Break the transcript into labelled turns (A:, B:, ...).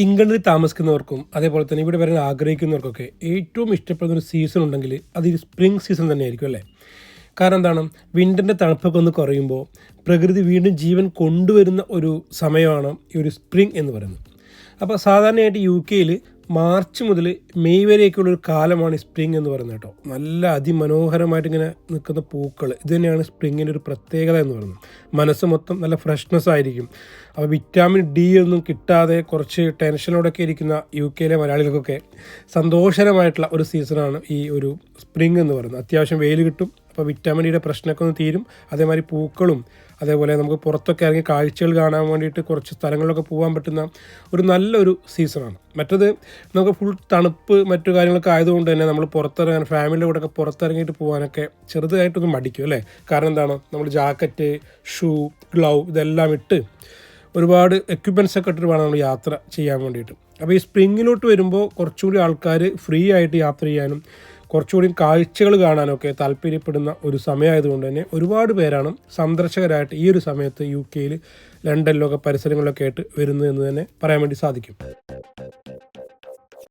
A: ഇംഗ്ലണ്ടിൽ താമസിക്കുന്നവർക്കും അതേപോലെ തന്നെ ഇവിടെ വരാൻ ആഗ്രഹിക്കുന്നവർക്കൊക്കെ ഏറ്റവും ഇഷ്ടപ്പെടുന്ന ഒരു സീസൺ ഉണ്ടെങ്കിൽ അത് ഈ സ്പ്രിംഗ് സീസൺ തന്നെയായിരിക്കും അല്ലേ. കാരണം എന്താണ്, വിൻ്ററിൻ്റെ തണുപ്പൊക്കെ ഒന്ന് കുറയുമ്പോൾ പ്രകൃതി വീണ്ടും ജീവൻ കൊണ്ടുവരുന്ന ഒരു സമയമാണ് ഈ ഒരു സ്പ്രിംഗ് എന്ന് പറയുന്നത്. അപ്പോൾ സാധാരണയായിട്ട് യു കെയിൽ മാർച്ച് മുതൽ മെയ് വരെയൊക്കെയുള്ളൊരു കാലമാണ് ഈ സ്പ്രിംഗ് എന്ന് പറയുന്നത് കേട്ടോ. നല്ല അതിമനോഹരമായിട്ട് ഇങ്ങനെ നിൽക്കുന്ന പൂക്കൾ, ഇത് തന്നെയാണ് സ്പ്രിങ്ങിൻ്റെ ഒരു പ്രത്യേകത എന്ന് പറയുന്നത്. മനസ്സ് മൊത്തം നല്ല ഫ്രഷ്നെസ് ആയിരിക്കും. അപ്പോൾ വിറ്റാമിൻ ഡി ഒന്നും കിട്ടാതെ കുറച്ച് ടെൻഷനോടൊക്കെ ഇരിക്കുന്ന യു കെയിലെ മലയാളികൾക്കൊക്കെ സന്തോഷകരമായിട്ടുള്ള ഒരു സീസണാണ് ഈ ഒരു സ്പ്രിംഗ് എന്ന് പറയുന്നത്. അത്യാവശ്യം വെയിൽ കിട്ടും, അപ്പോൾ വിറ്റാമിൻ ഡിയുടെ പ്രശ്നമൊക്കെ ഒന്ന് തീരും. അതേമാതിരി പൂക്കളും അതേപോലെ നമുക്ക് പുറത്തൊക്കെ ഇറങ്ങി കാഴ്ചകൾ കാണാൻ വേണ്ടിയിട്ട് കുറച്ച് സ്ഥലങ്ങളിലൊക്കെ പോകാൻ പറ്റുന്ന ഒരു നല്ലൊരു സീസണാണ്. മറ്റത് നമുക്ക് ഫുൾ തണുപ്പ് മറ്റു കാര്യങ്ങളൊക്കെ ആയതുകൊണ്ട് തന്നെ നമ്മൾ പുറത്തിറങ്ങാൻ ഫാമിലിയുടെ കൂടെ ഒക്കെ പുറത്തിറങ്ങിയിട്ട് പോകാനൊക്കെ ചെറുതായിട്ടൊന്ന് മടിക്കും അല്ലേ. കാരണം എന്താണ്, നമ്മൾ ജാക്കറ്റ്, ഷൂ, ഗ്ലൗ ഇതെല്ലാം ഇട്ട് ഒരുപാട് എക്യുപ്മെൻറ്റ്സ് ഒക്കെ ഇട്ടിട്ട് വേണം നമ്മൾ യാത്ര ചെയ്യാൻ വേണ്ടിയിട്ട്. അപ്പോൾ ഈ സ്പ്രിങ്ങിലോട്ട് വരുമ്പോൾ കുറച്ചുകൂടി ആൾക്കാർ ഫ്രീ ആയിട്ട് യാത്ര ചെയ്യാനും കുറച്ചുകൂടി കാഴ്ചകൾ കാണാനൊക്കെ താല്പര്യപ്പെടുന്ന ഒരു സമയമായതുകൊണ്ട് തന്നെ ഒരുപാട് പേരാണ് സന്ദർശകരായിട്ട് ഈ ഒരു സമയത്ത് യു കെയിൽ ലണ്ടനിലൊക്കെ പരിസരങ്ങളിലൊക്കെ ആയിട്ട് വരുന്നത് എന്ന് തന്നെ പറയാൻ വേണ്ടി സാധിക്കും.